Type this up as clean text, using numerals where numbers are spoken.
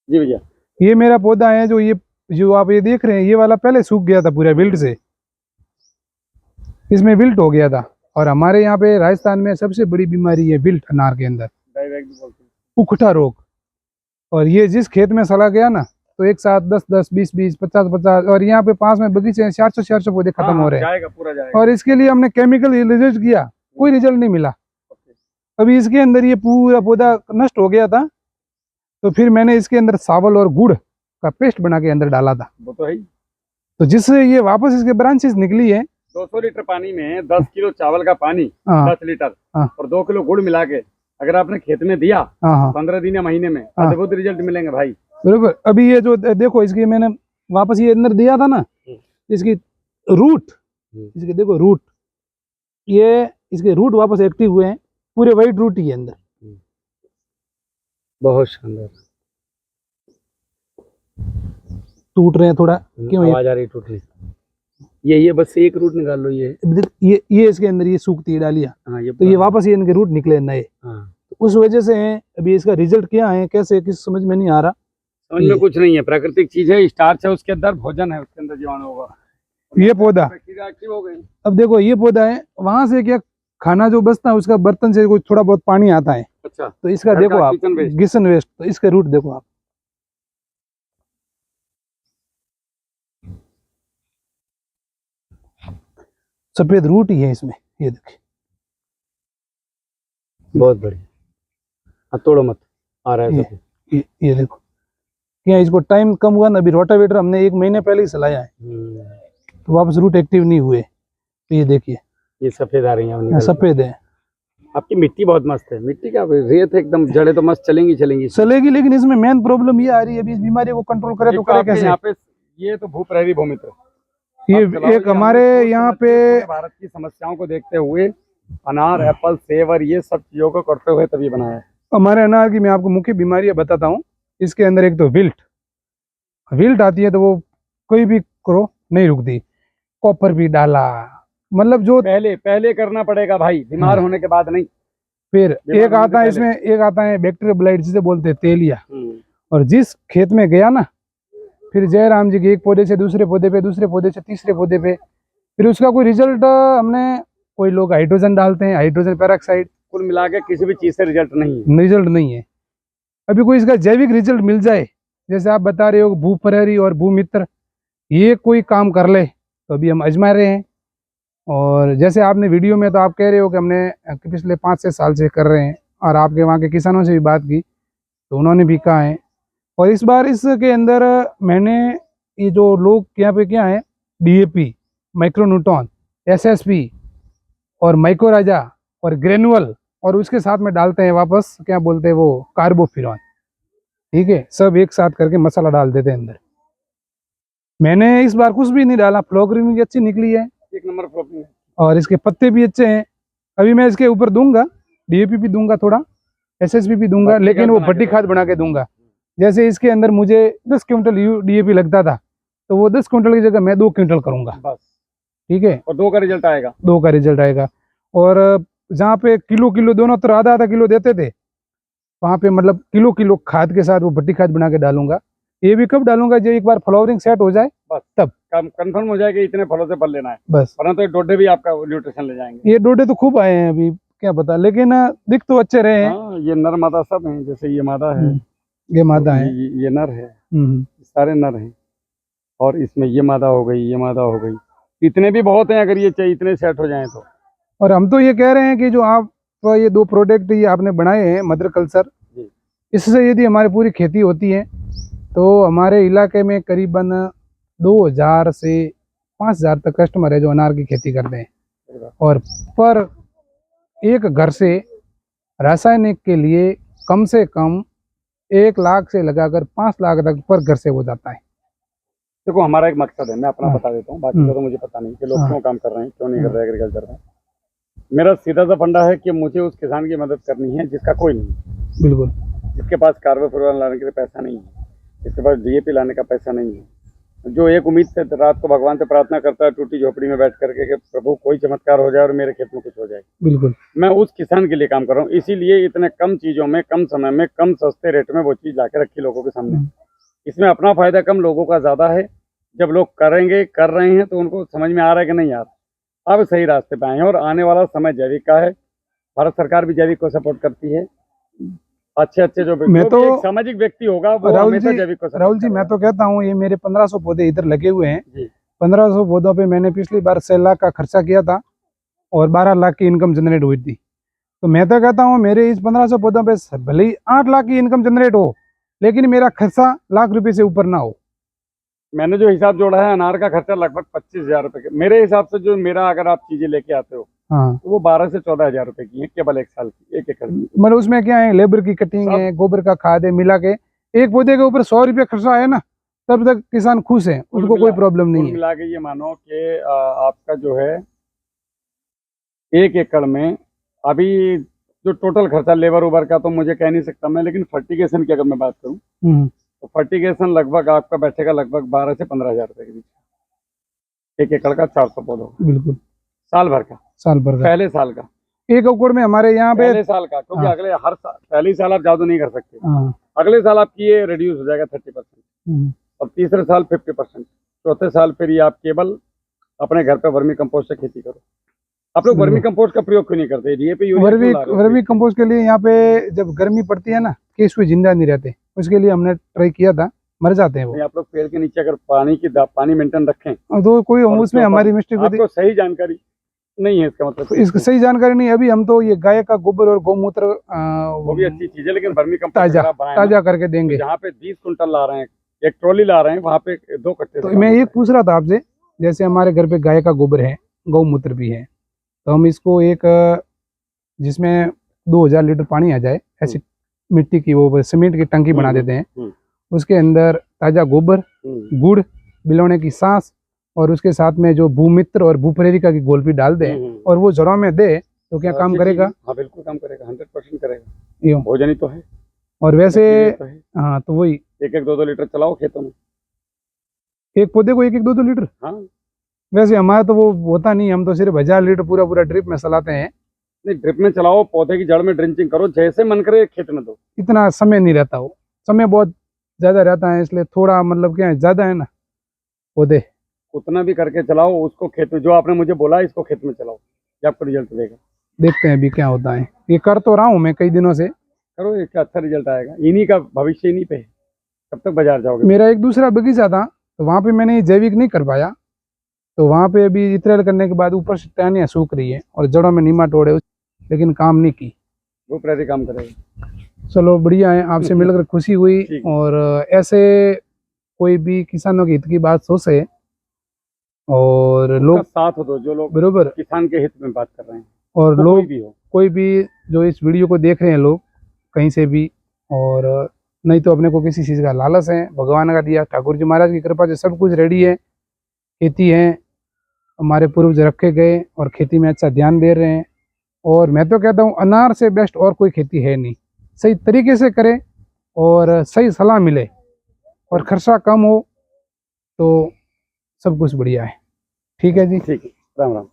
जी भैया। ये मेरा पौधा है जो आप ये देख रहे हैं, ये वाला पहले सूख गया था पूरा विल्ट से, इसमें विल्ट हो गया था। और हमारे यहाँ पे राजस्थान में सबसे बड़ी बीमारी है विल्ट अनार के अंदर, डायरेक्ट बोलते हैं। उखठा रोग। और ये जिस खेत में सला गया ना, तो एक साथ 10-10, 20-20, 50-50, और यहाँ पे पास में बगीचे हैं, 400-400 पौधे खत्म हो रहे हैं। जाएगा, पूरा जाएगा। और इसके लिए हमने केमिकल रिजल्ट किया, कोई रिजल्ट नहीं मिला। अभी इसके अंदर ये पूरा पौधा नष्ट हो गया था, तो फिर मैंने इसके अंदर चावल और गुड़ का पेस्ट बना के अंदर डाला था, वो तो है ही। तो जिससे ये वापस इसके ब्रांचेस निकली है। 200 लीटर पानी में 10 किलो चावल का पानी, हाँ 10 लीटर हाँ। और 2 किलो गुड़ मिला के अगर आपने खेत में दिया, हाँ 15 दिन या महीने में अद्भुत रिजल्ट मिलेंगे भाई। बरोबर। अभी ये जो देखो, इसकी मैंने वापस ये अंदर दिया था ना, इसकी रूट, इसके देखो रूट, ये इसके रूट वापस एक्टिव हुए हैं, पूरे वाइट रूट ही है अंदर। बहुत शानदार। टूट रहे हैं थोड़ा, क्यों? आवाज आ रही टूट रही। ये बस एक रूट निकाल लो। ये इसके अंदर ये सूखती डालियां, हाँ, ये तो ये वापस ये इनके रूट निकले नए। हाँ। तो उस वजह से है। अभी इसका रिजल्ट क्या है, कैसे, किस समझ में नहीं आ रहा। समझ में कुछ नहीं है, प्राकृतिक चीज है, स्टार्च है उसके अंदर, भोजन है उसके अंदर, जीवाणु होगा। ये पौधा एक्टिव हो गए। अब देखो, ये पौधा है, वहां से क्या खाना जो बचता है उसका बर्तन से कोई थोड़ा बहुत पानी आता है। अच्छा, तो इसका देखो आप, किचन वेस्ट, तो इसके रूट देखो आप, सफेद रूट ही है इसमें, ये देखिए। बहुत बढ़िया। तोड़ो मत, आ रहा है सब। ये देखो, क्या इसको टाइम कम हुआ ना, अभी रोटावेटर हमने 1 महीने पहले ही चलाया है, तो वापस रूट एक्टिव नहीं हुए। तो ये देखिए, ये सफेद आ रही है, सफेद है। आपकी मिट्टी बहुत मस्त है। मिट्टी क्या रेत है एकदम, जड़े तो मस्त चलेगी। लेकिन इसमें मेन प्रॉब्लम ये आ रही है, अभी इस बीमारी को कंट्रोल करे तो करे कैसे? यहाँ पे ये तो भूप्रहरी भूमित्र, ये एक हमारे यहाँ पे भारत की समस्याओं को देखते हुए अनार, एप्पल, सेब और ये सब चीजों को करते हुए तभी बनाया है। हमारे अनार की मैं आपको मुख्य बीमारियां बताता हूँ। इसके अंदर एक तो विल्ट आती है, तो वो कोई भी करो नहीं रुकती। कॉपर भी डाला, मतलब जो पहले करना पड़ेगा भाई, बीमार होने के बाद नहीं। फिर एक आता है इसमें, एक आता है बैक्टीरिया ब्लाइट जिसे बोलते हैं, तेलिया। और जिस खेत में गया ना, फिर जयराम जी के एक पौधे से दूसरे पौधे पे, दूसरे पौधे से तीसरे पौधे पे, फिर उसका कोई रिजल्ट हमने, कोई लोग हाइड्रोजन डालते हैं, हाइड्रोजन पेरोक्साइड, कुल मिला के किसी भी चीज से रिजल्ट नहीं है। अभी कोई इसका जैविक रिजल्ट मिल जाए, जैसे आप बता रहे हो भूप्रहरी और भूमित्र, ये कोई काम कर ले, तो अभी हम आजमा रहे हैं। और जैसे आपने वीडियो में तो आप कह रहे हो कि हमने पिछले 5-6 साल से कर रहे हैं, और आपके वहाँ के किसानों से भी बात की तो उन्होंने भी कहा है। और इस बार इसके अंदर मैंने, ये जो लोग यहाँ पे क्या है, DAP, माइक्रोन्यूटॉन, SSP और माइक्रोराजा और ग्रेनुअल, और उसके साथ में डालते हैं वापस, क्या बोलते हैं वो, कार्बोफिरॉन। ठीक है, सब एक साथ करके मसाला डाल देते हैं अंदर। मैंने इस बार कुछ भी नहीं डाला, फ्लोवरिंग भी अच्छी निकली है, 1 नंबर फ्लोवरिंग है, और इसके पत्ते भी अच्छे हैं। अभी मैं इसके ऊपर दूंगा, DAP भी दूंगा, थोड़ा SSP भी दूंगा, लेकिन वो भट्टी खाद बना के दूंगा। जैसे इसके अंदर मुझे 10 क्विंटल DAP लगता था, तो वो 10 क्विंटल की जगह मैं 2 क्विंटल करूंगा बस। ठीक है, और 2 का रिजल्ट आएगा, 2 का रिजल्ट आएगा। और जहाँ पे किलो दोनों तरह आधा किलो देते थे, वहाँ पे मतलब किलो खाद के साथ वो भट्टी खाद बना के डालूंगा। ये भी कब डालूंगा, जब एक बार फ्लावरिंग सेट हो जाए, बस तब कंफर्म हो जाए कि इतने फलों से फल लेना है बस। वरना तो डोडे भी आपका न्यूट्रिशन ले जाएंगे। ये डोडे तो खूब आए हैं अभी, क्या पता, लेकिन दिख तो अच्छे रहे हैं। हाँ, ये नर मादा सब हैं, जैसे ये मादा है, ये मादा है, ये नर है, सारे नर हैं। और इसमें ये मादा हो गई, ये मादा हो गई, इतने भी बहुत हैं अगर ये चाहिए इतने सेट हो जाएं तो। और हम तो ये कह रहे हैं कि जो आप ये 2 प्रोडक्ट ये आपने बनाए हैं, मदर कल्चर, इससे यदि हमारी पूरी खेती होती है, तो हमारे इलाके में करीबन 2000 से 5000 तक कस्टमर है जो अनार की खेती करते हैं। और पर एक घर से रासायनिक के लिए कम से कम 1 लाख से लगाकर 5 लाख तक पर घर से हो जाता है। देखो, हमारा एक मकसद है, मैं अपना बता देता हूँ, बाकी का तो मुझे पता नहीं कि लोग क्यों काम कर रहे हैं, क्यों नहीं कर रहे एग्रीकल्चर में। मेरा सीधा सा फंडा है कि मुझे उस किसान की मदद करनी है जिसका कोई नहीं, बिल्कुल, जिसके पास कार्बोफ्यूरॉन लाने के लिए पैसा नहीं है, जिसके पास DAP लाने का पैसा नहीं है, जो एक उम्मीद से रात को भगवान से प्रार्थना करता है टूटी झोपड़ी में बैठ करके कि प्रभु कोई चमत्कार हो जाए और मेरे खेत में कुछ हो जाए, बिल्कुल मैं उस किसान के लिए काम कर रहा हूँ। इसीलिए इतने कम चीजों में, कम समय में, कम सस्ते रेट में वो चीज लाके रखी लोगों के सामने। इसमें अपना फायदा कम, लोगों का ज्यादा है। जब लोग करेंगे, कर रहे हैं, तो उनको समझ में आ रहा है कि नहीं यार अब सही रास्ते पे आए हैं और आने वाला समय जैविक का है। भारत सरकार भी जैविक को सपोर्ट करती है। अच्छे जो एक सामाजिक व्यक्ति होगा वो हमेशा जैविक को राहुल जी, मैं तो कहता हूँ ये मेरे 1500 पौधे इधर लगे हुए हैं। 1500 पौधों पे मैंने पिछली बार 6 लाख का खर्चा किया था और 12 लाख की इनकम जनरेट हुई थी। तो मैं तो कहता हूँ मेरे इस 1500 पौधों पे भले ही 8 लाख की इनकम जनरेट हो, लेकिन मेरा खर्चा लाख रुपए से ऊपर ना हो। मैंने जो हिसाब जोड़ा है, अनार का खर्चा लगभग 25,000 रुपए के मेरे हिसाब से, जो मेरा अगर आप चीजें लेके आते हो हाँ, तो वो 12 से 14,000 रुपए की है केवल एक साल की, एक एकड़ की। मतलब उसमें क्या है, लेबर की कटिंग है, गोबर का खाद है, मिला के एक पौधे के ऊपर 100 रुपये खर्चा है ना, तब तक किसान खुश है, उसको कोई प्रॉब्लम नहीं है। मिला के ये मानो कि आपका जो है एक एकड़ में अभी जो टोटल खर्चा लेबर उबर का तो मुझे कह नहीं सकता मैं, लेकिन फर्टिगेशन की अगर मैं बात करूं तो फर्टिगेशन लगभग आपका बैठेगा लगभग 12 से 15,000 रुपए के बीच, एक एकड़ का 400 पौधों। बिल्कुल, साल भर का पहले साल का एक एकड़ में हमारे यहाँ पे पहले साल का, क्योंकि अगले हर साल पहले साल आप जादू नहीं कर सकते, अगले साल आपकी ये रिड्यूस हो जाएगा 30%, और तीसरे साल 50%, चौथे साल फिर ये आप केवल अपने घर पे वर्मी कंपोस्ट से खेती करो। आप लोग वर्मी कंपोस्ट का प्रयोग क्यों नहीं करते? डीएपी वर्मी कंपोस्ट के लिए यहाँ पे जब गर्मी पड़ती है ना, केंचुए जिंदा नहीं रहते, उसके लिए हमने ट्राई किया था, मर जाते हैं वो। आप लोग पेड़ के नीचे अगर पानी मेंटेन रखें तो कोई उसमें हमारी मिस्टेक होती है। सही जानकारी नहीं है इसका मतलब, इसकी सही जानकारी नहीं। अभी हम तो ये गाय का गोबर और गौमूत्र वो भी अच्छी चीज है, लेकिन वर्मी कंपोस्ट ताजा करके देंगे। जहाँ पे 20 कुंटल ला रहे हैं, एक ट्रॉली ला रहे हैं, वहाँ पे 2 कट्टे। तो मैं ये पूछ रहा था आपसे, जैसे हमारे घर पे गाय का गोबर है, गौमूत्र भी है, तो हम इसको एक जिसमें 2000 लीटर पानी आ जाए, ऐसी मिट्टी की वो सीमेंट की टंकी बना देते हैं, उसके अंदर ताजा गोबर, गुड़, बिलौने की सांस और उसके साथ में जो भूमित्र और भूप्रेरिका की घोल भी डाल दें और वो जड़ों में दे, तो क्या काम करेगा? हाँ बिल्कुल काम करेगा, 100% करेगा। भोजन ही तो है। और वैसे हाँ, तो वही 1-2 लीटर चलाओ खेतों में, एक पौधे को 1-2 लीटर। हाँ, वैसे हमारा तो वो होता नहीं, हम तो सिर्फ 1000 लीटर पूरा ड्रिप में चलाते हैं। नहीं, ड्रिप में चलाओ, पौधे की जड़ में ड्रिंचिंग करो, जैसे मन करे खेत में दो। इतना समय नहीं रहता, वो समय बहुत ज्यादा रहता है, इसलिए थोड़ा मतलब क्या है, ज्यादा है ना पौधे, उतना भी करके चलाओ उसको खेत में। जो आपने मुझे बोला इसको खेत में चलाओ, ये आपको रिजल्ट देगा। देखते हैं अभी क्या होता है। ये कर तो रहा हूँ मैं कई दिनों से, करो, इसका अच्छा रिजल्ट आएगा। इन्हीं का भविष्य इन्हीं पे है, कब तक बाजार जाओगे। मेरा एक दूसरा बगीचा था, तो वहाँ पे मैंने जैविक नहीं कर पाया, तो वहाँ पे अभी इतरेल करने के बाद ऊपर से टहनियाँ सूख रही है और जड़ों में नीमाटोड़ है, लेकिन काम नहीं की। वो प्रति काम करेगा। चलो बढ़िया है, आपसे मिलकर खुशी हुई। और ऐसे कोई भी किसानों के हित की बात सोचे और लोग साथ हो, जो लोग बरोबर किसान के हित में बात कर रहे हैं, और लोग कोई भी जो इस वीडियो को देख रहे हैं लोग कहीं से भी, और नहीं तो अपने को किसी चीज़ का लालच है, भगवान का दिया, ठाकुर जी महाराज की कृपा से सब कुछ रेडी है, खेती है, हमारे पूर्वज रखे गए और खेती में अच्छा ध्यान दे रहे हैं। और मैं तो कहता हूँ अनार से बेस्ट और कोई खेती है नहीं। सही तरीके से करें और सही सलाह मिले और खर्चा कम हो तो सब कुछ बढ़िया है। ठीक है जी, ठीक है, राम राम।